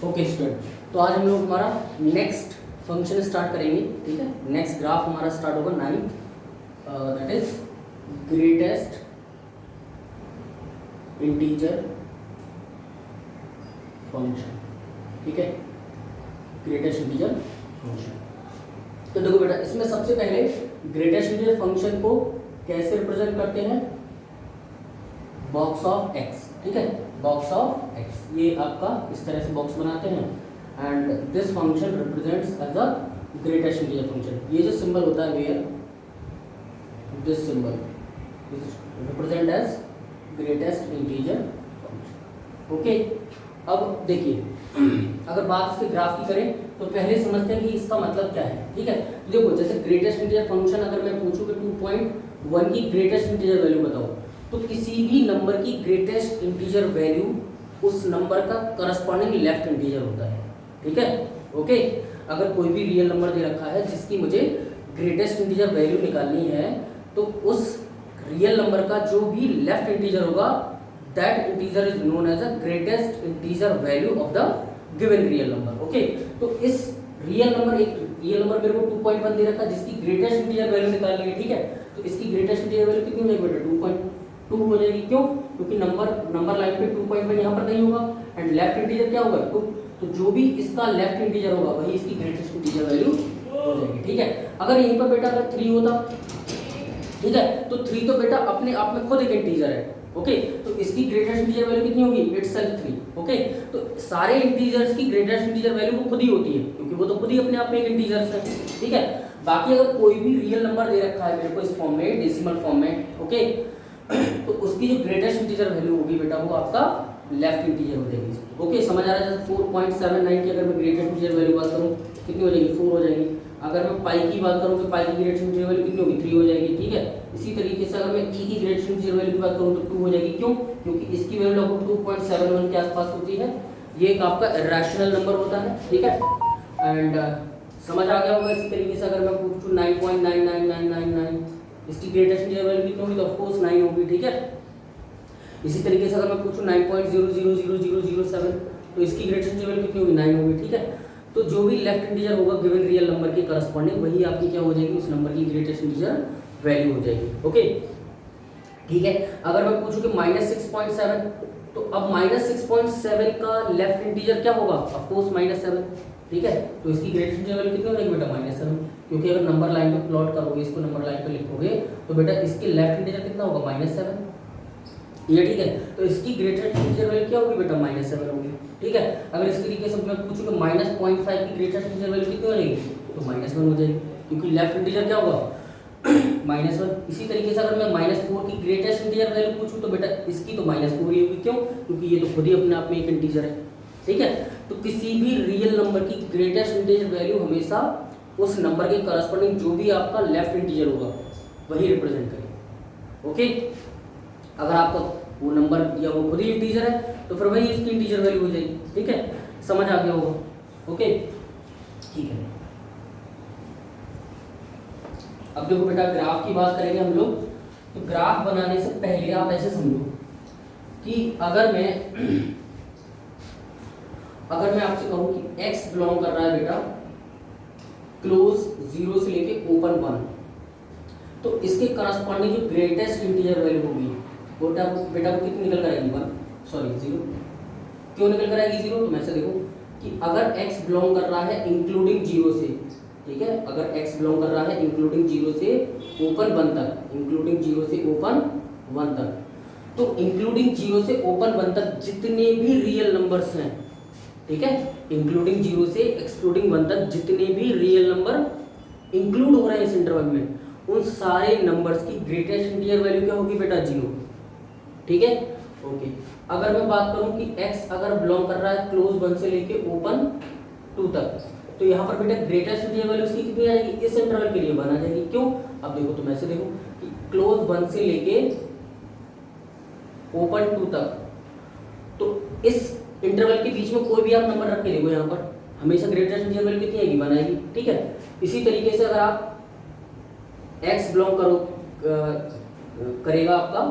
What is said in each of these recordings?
Okay student, तो आज हम लोग हमारा नेक्स्ट फंक्शन स्टार्ट करेंगे। ठीक है, नेक्स्ट ग्राफ हमारा स्टार्ट होगा 9th, that is greatest integer function. ठीक है, ग्रेटेस्ट इंटीजर फंक्शन। तो देखो बेटा, इसमें सबसे पहले ग्रेटेस्ट इंटीजर फंक्शन को कैसे रिप्रेजेंट करते हैं? Box of x. ठीक है, बॉक्स ऑफ एक्स, ये आपका इस तरह से बॉक्स बनाते हैं and this function represents as a greatest integer function. ये जो सिंबल होता है where this symbol represent as greatest integer function. Okay, अब देखिए अगर बात इसके ग्राफ की करें तो पहले समझते हैं कि इसका मतलब क्या है। ठीक है, देखो जैसे ग्रेटेस्ट इंटीजर फंक्शन अगर मैं पूछूं कि 2.1 की ग्रेटेस्ट इंटीजर वैल्यू बताओ, तो किसी भी नंबर की ग्रेटेस्ट इंटीजर वैल्यू उस नंबर का करस्पॉन्डिंग लेफ्ट इंटीजर होता है। ठीक है, ओके। अगर कोई भी रियल नंबर दे रखा है जिसकी मुझे ग्रेटेस्ट इंटीजर वैल्यू निकालनी है, तो उस रियल नंबर का जो भी लेफ्ट इंटीजर होगा that integer is known as a greatest integer value of the given real number. Okay, तो इस रियल नंबर, एक रियल नंबर मेरे को 2.1 दे रखा है जिसकी ग्रेटेस्ट इंटीजर वैल्यू निकालनी है। ठीक है, तो इसकी ग्रेटेस्ट इंटीजर वैल्यू कितनी हो जाएगी बेटा? 2.2 हो जाएगी। क्यों? क्योंकि नंबर लाइन पे 2.1 यहाँ पर नहीं होगा एंड लेफ्ट इंटीजर क्या होगा? 2। तो जो भी इसका लेफ्ट इंटीजर होगा वही इसकी ग्रेटेस्ट इंटीजर वैल्यू हो जाएगी। ठीक है, अगर यहीं पर बेटा अगर 3 होता, ठीक है, तो 3 तो बेटा अपने आप में खुद एक इंटीजर है। ओके, तो इसकी ग्रेटेस्ट इंटीजर वैल्यू कितनी होगी? इटसेल्फ 3। ओके, तो सारे इंटीजर्स की ग्रेटेस्ट इंटीजर वैल्यू वो खुद ही होती है क्योंकि वो तो खुद ही अपने आप में एक इंटीजर्स है। ठीक है, बाकी अगर कोई भी रियल नंबर दे रखा है मेरे को इस फॉर्म में, डेसिमल फॉर्म में, ओके, तो उसकी जो ग्रेटेस्ट इंटीजर वैल्यू होगी बेटा वो आपका लेफ्ट इंटीजर हो जाएगी। ओके, समझ आ रहा है? जैसे 4.79 की अगर मैं ग्रेटेस्ट इंटीजर वैल्यू बात करूँ कितनी हो जाएगी? 4 हो जाएगी। अगर मैं पाई की बात करूँ तो पाई की ग्रेटेस्ट इंटीजर वैल्यू कितनी होगी? 3 हो जाएगी। ठीक है, इसी तरीके से अगर मैं ई की ग्रेटेस्ट इंटीजर वैल्यू की बात करूँ तो 2 हो जाएगी। क्यों? क्योंकि इसकी वैल्यू लगभग 2.71 के आसपास होती है। ये एक आपका इरेशनल नंबर होता है। ठीक है, एंड समझ आ गया होगा। इसी तरीके से अगर मैं पूछूँ 9.99999 इसकी ग्रेटेस्ट इंटीजर वैल्यू कितनी होगी? तो ऑफ कोर्स 9 होगी। ठीक है, इसी तरीके से अगर मैं पूछूँ 9.000007 तो इसकी ग्रेटेस्ट इंटीजर वैल्यू कितनी होगी? 9 होगी। ठीक है, तो जो भी लेफ्ट इंटीजर होगा गिवन रियल नंबर के करस्पॉन्डिंग वही आपकी क्या हो जाएगी? उस नंबर की ग्रेटेस्ट इंटीजर वैल्यू हो जाएगी। ओके, ठीक है। अगर मैं पूछूं कि -6.7 तो अब -6.7 का लेफ्ट इंटीजर क्या होगा? Of course -7। ठीक है, तो इसकी ग्रेटेस्ट इंटीजर वैल्यू कितनी हो जाएगी बेटा? -7। क्योंकि अगर नंबर लाइन पे प्लॉट करोगे, इसको नंबर लाइन पे लिखोगे तो बेटा इसके लेफ्ट इंटीजर कितना होगा? -7। ये ठीक है, तो इसकी ग्रेटेस्ट इंटीजर वैल्यू क्या होगी बेटा? -7 होगी। ठीक है, अगर इस तरीके से मैं पूछूं कि -0.5 की ग्रेटेस्ट इंटीजर वैल्यू कितनी हो जाएगी? तो -1 हो जाएगी क्योंकि लेफ्ट इंटीजर क्या होगा? -1। इसी तरीके से अगर मैं -4 की ग्रेटेस्ट इंटीजर वैल्यू पूछूं तो बेटा इसकी तो -4 ही होगी। क्यों? क्योंकि ये तो खुद ही अपने आप में एक इंटीजर है। ठीक है, तो किसी भी रियल नंबर की ग्रेटेस्ट इंटीजर वैल्यू हमेशा उस नंबर के करस्पॉन्डिंग जो भी आपका लेफ्ट इंटीजर होगा वही रिप्रेजेंट करेगा। ओके, अगर आपका वो नंबर या वो खुद ही इंटीजर है तो फिर वही इसकी इंटीजर वैल्यू हो जाएगी। ठीक है, समझ आ गया होगा। ओके, ठीक है। अब देखो बेटा, ग्राफ की बात करेंगे हम लोग। तो ग्राफ बनाने से पहले आप ऐसे समझो कि अगर मैं आपसे कहूं कि x बिलोंग कर रहा है बेटा क्लोज 0 से लेके ओपन 1, तो इसके करस्पॉन्डिंग जो ग्रेटेस्ट इंटीजर वैल्यू होगी बेटा वो कितनी निकल कर आएगी? 0। क्यों निकल कर आएगी 0? तो मैं से देखो कि अगर x बिलोंग कर रहा है इंक्लूडिंग 0 से, ठीक है, अगर x बिलोंग कर रहा है इंक्लूडिंग 0 से ओपन 1 तक, इंक्लूडिंग 0 से ओपन 1 तक, तो इंक्लूडिंग 0 से ओपन 1 तक जितने भी रियल नंबर्स हैं, ठीक है, इंक्लूडिंग 0 से एक्सक्लूडिंग 1 तक जितने भी रियल नंबर इंक्लूड हो रहे हैं इस इंटरवल में, उन सारे नंबर्स की ग्रेटेस्ट इंटीजर वैल्यू क्या होगी बेटा? 0। ठीक है, ओके। अगर मैं बात करूं कि x अगर बिलोंग कर रहा है क्लोज 1 से लेके ओपन 2 तक, तो यहाँ पर बेटा ग्रेटेस्ट इंटीजर वैल्यू इसकी कितनी आ जाएगी? इस इंटरवल के लिए 1 आ जाएगी। क्यों? अब देखो, तुम ऐसे देखो कि क्लोज 1 से लेके ओपन 2 तक, तो इस इंटरवल के बीच में कोई भी आप नंबर रख के देखो, यहाँ पर हमेशा ग्रेटेस्ट इंटीजर वैल्यू कितनी आएगी? 1 आएगी। ठीक है, इसी तरीके से अगर आप x बिलोंग करेगा आपका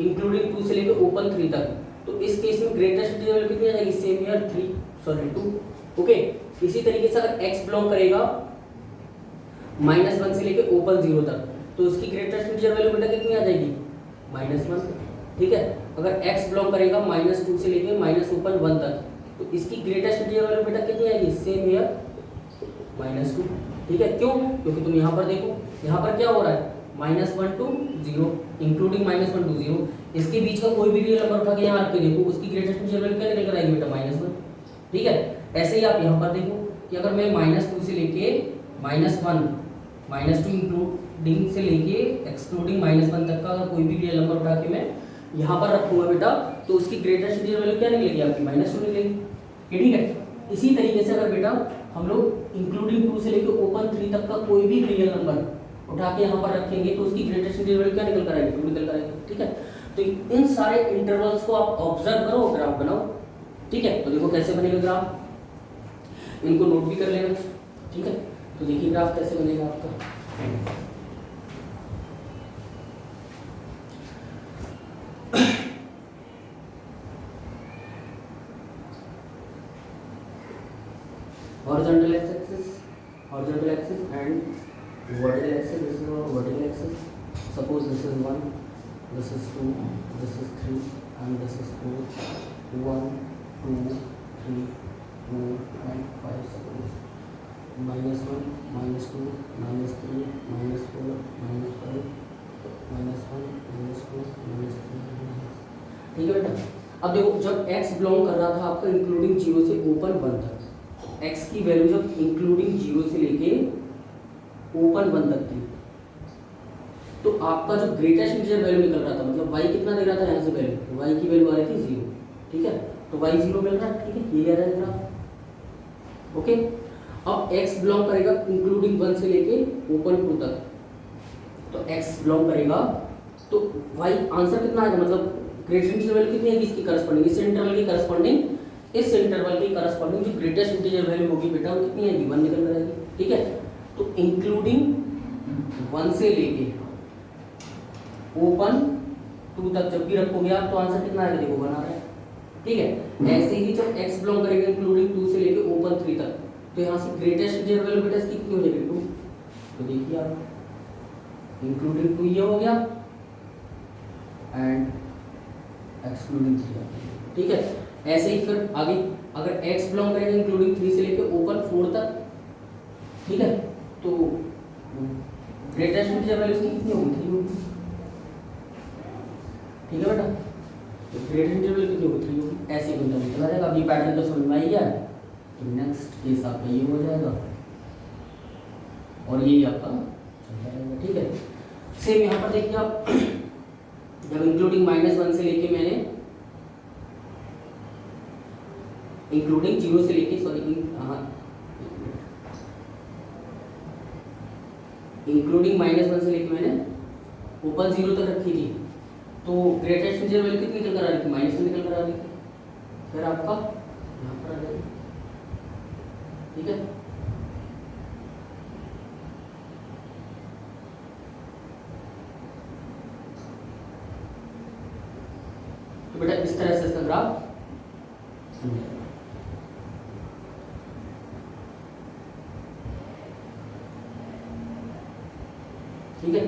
इंक्लूडिंग 2 से लेकर ओपन 3 तक, तो इस केस में ग्रेटेस्ट इंटीजर वैल्यू कितनी आ जाएगी, सेम हियर 2। ओके, इसी तरीके से अगर x बिलोंग करेगा -1 से लेके ओपन 0 तक, तो उसकी ग्रेटेस्ट इंटीजर वैल्यू बेटा कितनी आ जाएगी, -1। ठीक है, अगर x बिलोंग करेगा -2 से लेके ओपन 1 तक, तो इसकी ग्रेटेस्ट इंटीजर वैल्यू बेटा कितनी आएगी, सेम हियर -2। ठीक है, क्यों, क्योंकि तुम यहाँ पर देखो, यहाँ पर क्या हो रहा है, -1 to 0 इंक्लूडिंग -1 to 0, इसके बीच का कोई भी रियल नंबर उठा के यहाँ रख के देखो, उसकी ग्रेटेस्ट इंटीजर वैल्यू क्या निकल कर आएगी बेटा, -1। ठीक है, ऐसे ही आप यहाँ पर देखो कि अगर मैं -2 से लेके -1 -2 इंक्लूडिंग से लेके एक्सक्लूडिंग -1 तक का अगर कोई भी रियल नंबर उठा के मैं यहाँ पर रखूंगा बेटा, तो उसकी ग्रेटेस्ट इंटीजर वैल्यू क्या निकलेगी आपकी, -2 निकलेगी। ठीक है, इसी तरीके से अगर बेटा हम लोग इंक्लूडिंग 2 से लेके ओपन 3 तक का कोई भी रियल नंबर उठा के यहाँ पर रखेंगे, तो उसकी ग्रेटेस्ट इंटीजर वैल्यू क्या निकल कर आएगी, 2 निकल कर आएगी। ठीक है, तो इन सारे इंटरवल्स को आप ऑब्जर्व करो, ग्राफ बनाओ। ठीक है, तो देखो कैसे बनेगा ग्राफ, इनको नोट भी कर लेना। ठीक है, तो देखिए ग्राफ कैसे बनेगा आपका। horizontal axis and vertical axis, this is our vertical axis. Suppose this is 1, this is 2, this is 3 and this is 4, 1 2 3 4 and 5, suppose -1 -2 -3 -4 -5 -1 -2 -3। ठीक है बेटा, अब देखो जब x बिलोंग कर रहा था आपका इंक्लूडिंग 0 से ओपन 1 तक, x की वैल्यू जब इंक्लूडिंग 0 से लेके ओपन 1 तक थी, तो आपका जो ग्रेटेस्ट इंटीजर वैल्यू निकल रहा था, मतलब y कितना दे रहा था यहाँ से वैल्यू, y की वैल्यू आ रही थी 0। ठीक है, तो y 0 मिल रहा है। ठीक है, ये आ रहा है ग्राफ। ओके, अब x बिलोंग करेगा इंक्लूडिंग 1 से लेके ओपन 2 तक, तो x बिलोंग करेगा तो y आंसर कितना आएगा, मतलब ग्रेटेस्ट इंटीजर वैल्यू कितनी है इसकी करस्पॉन्डिंग, इस इंटरवल की करस्पॉन्डिंग, इस इंटरवल की करस्पॉन्डिंग जो ग्रेटेस्ट इंटीजर वैल्यू होगी बेटा वो कितनी आएगी, 1 निकल कर आएगी। ठीक है, तो इंक्लूडिंग 1 से लेके ओपन 2 तक जब भी रखोगे आप, तो आंसर कितना आएगा, देखो 1 आ रहा है। ठीक है, ऐसे ही जब x बिलोंग करेगा इंक्लूडिंग 2 से लेके ओपन 3 तक, तो यहाँ से ग्रेटेस्ट इंटीजर वैल्यू बेटा इसकी कितनी हो जाएगी, 2। तो देखिए आप इंक्लूडिंग 2 ये हो गया एंड एक्सक्लूडिंग 3। ठीक है, ऐसे ही फिर आगे अगर x बिलोंग करेगा इंक्लूडिंग 3 से लेके ओपन 4 तक, ठीक है, तो ग्रेटेस्ट इंटीजर वैल्यू इसकी कितनी होगी, 3 होगी। ठीक है बेटा, तो ग्रेटेस्ट इंटीजर वैल्यू कितनी होगी, 3 होगी। ऐसे ही बनता चला जाएगा। अब ये पैटर्न तो समझ में आई गया, तो नेक्स्ट केस आपका ये हो जाएगा और ये आपका चल जाएगा। ठीक है, सेम यहाँ पर देखिए आप, जब इंक्लूडिंग -1 से लेके मैंने इंक्लूडिंग 0 से लेके इंक्लूडिंग -1 से लेके मैंने ओपन 0 तक रखी थी, तो ग्रेटेस्ट इंटीजर वैल्यू कितनी निकल कर आ रही थी, -1 निकल कर आ रही थी। फिर आपका यहाँ पर आ जाएगी। ठीक है, तो बेटा इस तरह से इसका ग्राफ समझेगा। ठीक है,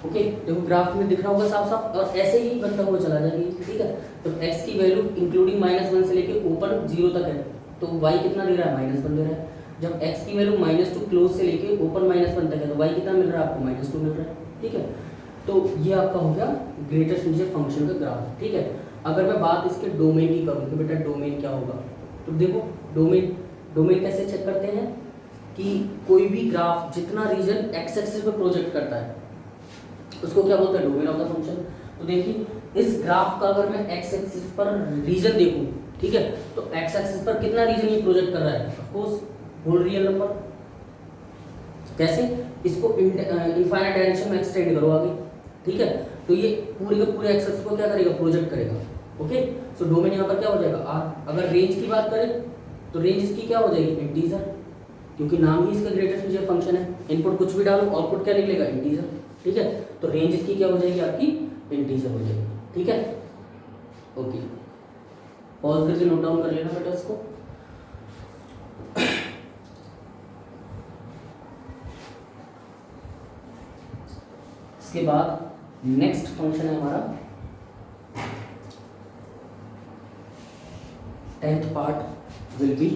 ओके, देखो ग्राफ में दिख रहा होगा साफ साफ, और ऐसे ही बनता हुआ चला जाएगा। ठीक है, तो x की वैल्यू इंक्लूडिंग -1 से लेके ओपन 0 तक है, तो y कितना दे रहा है, -1 दे रहा है। जब x की वैल्यू -2 क्लोज से लेके ओपन -1 तक है, तो y कितना मिल रहा है आपको, -2 मिल रहा है। ठीक है, तो ये आपका हो गया ग्रेटेस्ट इंटीजर फंक्शन का ग्राफ। ठीक है, अगर मैं बात इसके डोमेन की करूँ कि बेटा डोमेन क्या होगा, तो देखो डोमेन कैसे चेक करते हैं कि कोई भी ग्राफ जितना रीजन एक्स एक्सिस पे प्रोजेक्ट करता है उसको क्या बोलते हैं, डोमेन ऑफ द फंक्शन। तो देखिए इस ग्राफ का अगर मैं एक्स एक्सिस पर रीजन देखूं, ठीक है, तो एक्स एक्सिस पर कितना रीजन ये प्रोजेक्ट कर रहा है, of course whole real number. कैसे, इसको इनफाइनाइट डायरेक्शन में एक्सटेंड करो आगे। ठीक है, तो ये पूरे के पूरे एक्स एक्सिस को क्या करेगा, प्रोजेक्ट करेगा। ओके, सो डोमेन यहाँ पर क्या हो जाएगा, आर। अगर रेंज की बात करें तो रेंज इसकी क्या हो जाएगी, इंटीजर, क्योंकि नाम ही इसका ग्रेटेस्ट इंटीजर फंक्शन है। इनपुट कुछ भी डालो, आउटपुट क्या निकलेगा, इंटीजर। ठीक है, तो रेंज इसकी क्या हो जाएगी, आपकी इंटीजर हो जाएगी। ठीक है, ओके। पॉज करके नोट डाउन कर लेना बेटा इसको। इसके बाद नेक्स्ट फंक्शन है हमारा 10th पार्ट विल बी